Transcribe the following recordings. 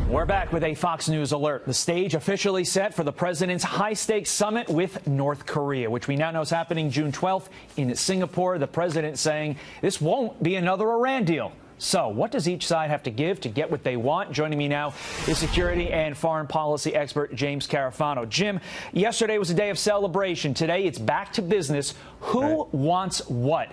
We're back with a Fox News alert. The stage officially set for the president's high-stakes summit with North Korea, which we now know is happening June 12th in Singapore. The president saying this won't be another Iran deal. So what does each side have to give to get what they want? Joining me now is security and foreign policy expert James Carafano. Jim, yesterday was a day of celebration. Today it's back to business. Who wants what?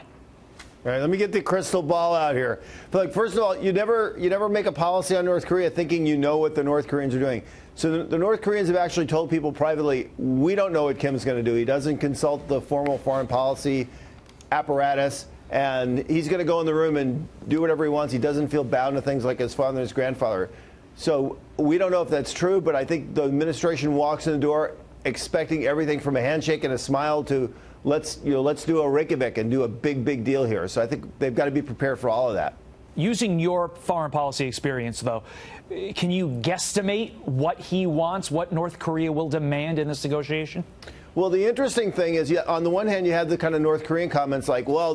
All right, let me get the crystal ball out here. But first of all, you never make a policy on North Korea thinking you know what the North Koreans are doing. So the North Koreans have actually told people privately, we don't know what Kim's going to do. He doesn't consult the formal foreign policy apparatus, and he's going to go in the room and do whatever he wants. He doesn't feel bound to things like his father and his grandfather. So we don't know if that's true, but I think the administration walks in the door expecting everything from a handshake and a smile to let's do a Reykjavik and do a big deal here. So I think they've got to be prepared for all of that. Using your foreign policy experience, though, can you guesstimate what he wants, what North Korea will demand in this negotiation? Well, the interesting thing is, on the one hand, you have the kind of North Korean comments like, well,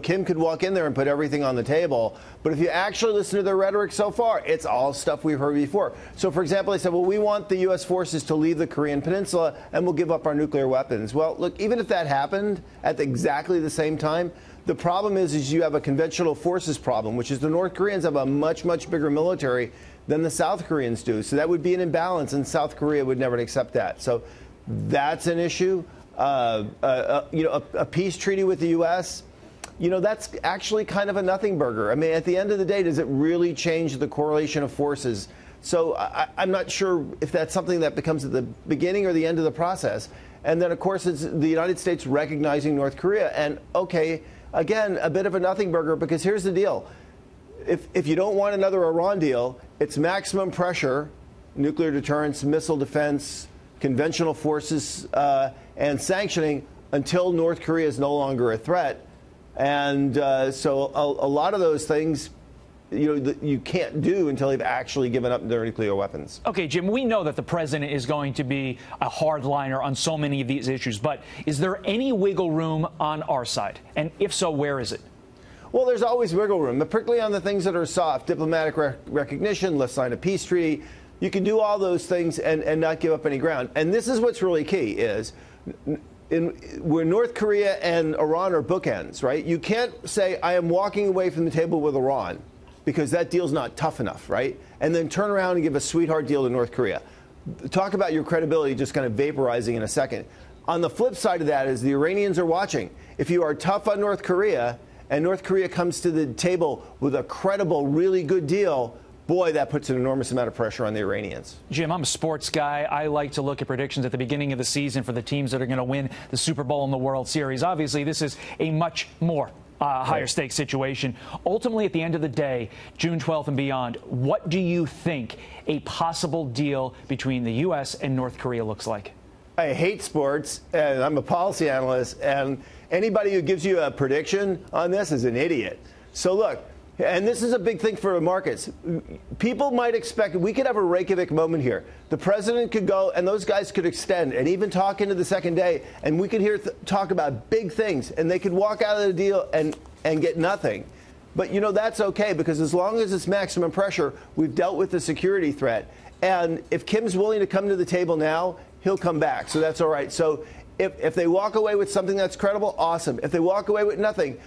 Kim could walk in there and put everything on the table. But if you actually listen to their rhetoric so far, it's all stuff we've heard before. So, for example, they said, well, we want the U.S. forces to leave the Korean peninsula and we'll give up our nuclear weapons. Well, look, even if that happened at exactly the same time, the problem is you have a conventional forces problem, which is the North Koreans have a much bigger military than the South Koreans do. So that would be an imbalance, and South Korea would never accept that. So that's an issue. A peace treaty with the U.S., that's actually kind of a nothing burger. I mean, at the end of the day, does it really change the correlation of forces? So I'm not sure if that's something that becomes at the beginning or the end of the process. And then, of course, it's the United States recognizing North Korea. And, okay, again, a bit of a nothing burger, because here's the deal. If you don't want another Iran deal, it's maximum pressure, nuclear deterrence, missile defense, conventional forces, and sanctioning until North Korea is no longer a threat. And so a lot of those things, you can't do until they've actually given up their nuclear weapons. Okay, Jim, we know that the president is going to be a hardliner on so many of these issues, but is there any wiggle room on our side? And if so, where is it? Well, there's always wiggle room, particularly on the things that are soft, diplomatic recognition, let's sign a peace treaty. You can do all those things and not give up any ground. And this is what's really key is where North Korea and Iran are bookends, right? You can't say, I am walking away from the table with Iran because that deal's not tough enough, right? And then turn around and give a sweetheart deal to North Korea. Talk about your credibility just kind of vaporizing in a second. On the flip side of that is the Iranians are watching. If you are tough on North Korea and North Korea comes to the table with a credible, really good deal, boy, that puts an enormous amount of pressure on the Iranians. Jim, I'm a sports guy. I like to look at predictions at the beginning of the season for the teams that are going to win the Super Bowl and the World Series. Obviously, this is a much more higher stakes situation. Ultimately, at the end of the day, June 12th and beyond, what do you think a possible deal between the U.S. and North Korea looks like? I hate sports, and I'm a policy analyst, and anybody who gives you a prediction on this is an idiot. So look, and this is a big thing for the markets. People might expect we could have a Reykjavik moment here. The president could go and those guys could extend and even talk into the second day, and we could hear talk about big things, and they could walk out of the deal and get nothing. But, that's okay, because as long as it's maximum pressure, we've dealt with the security threat. And if Kim's willing to come to the table now, he'll come back. So that's all right. So if they walk away with something that's credible, awesome. If they walk away with nothing,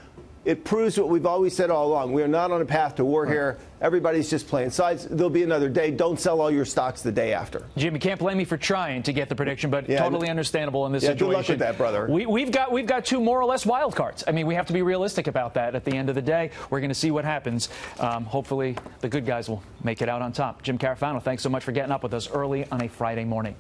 it proves what we've always said all along. We are not on a path to war here. Everybody's just playing sides. There'll be another day. Don't sell all your stocks the day after. Jim, you can't blame me for trying to get the prediction, but totally understandable in this situation. Good luck with that, brother. We've got two more or less wild cards. I mean, we have to be realistic about that. At the end of the day, we're going to see what happens. Hopefully, the good guys will make it out on top. Jim Carafano, thanks so much for getting up with us early on a Friday morning.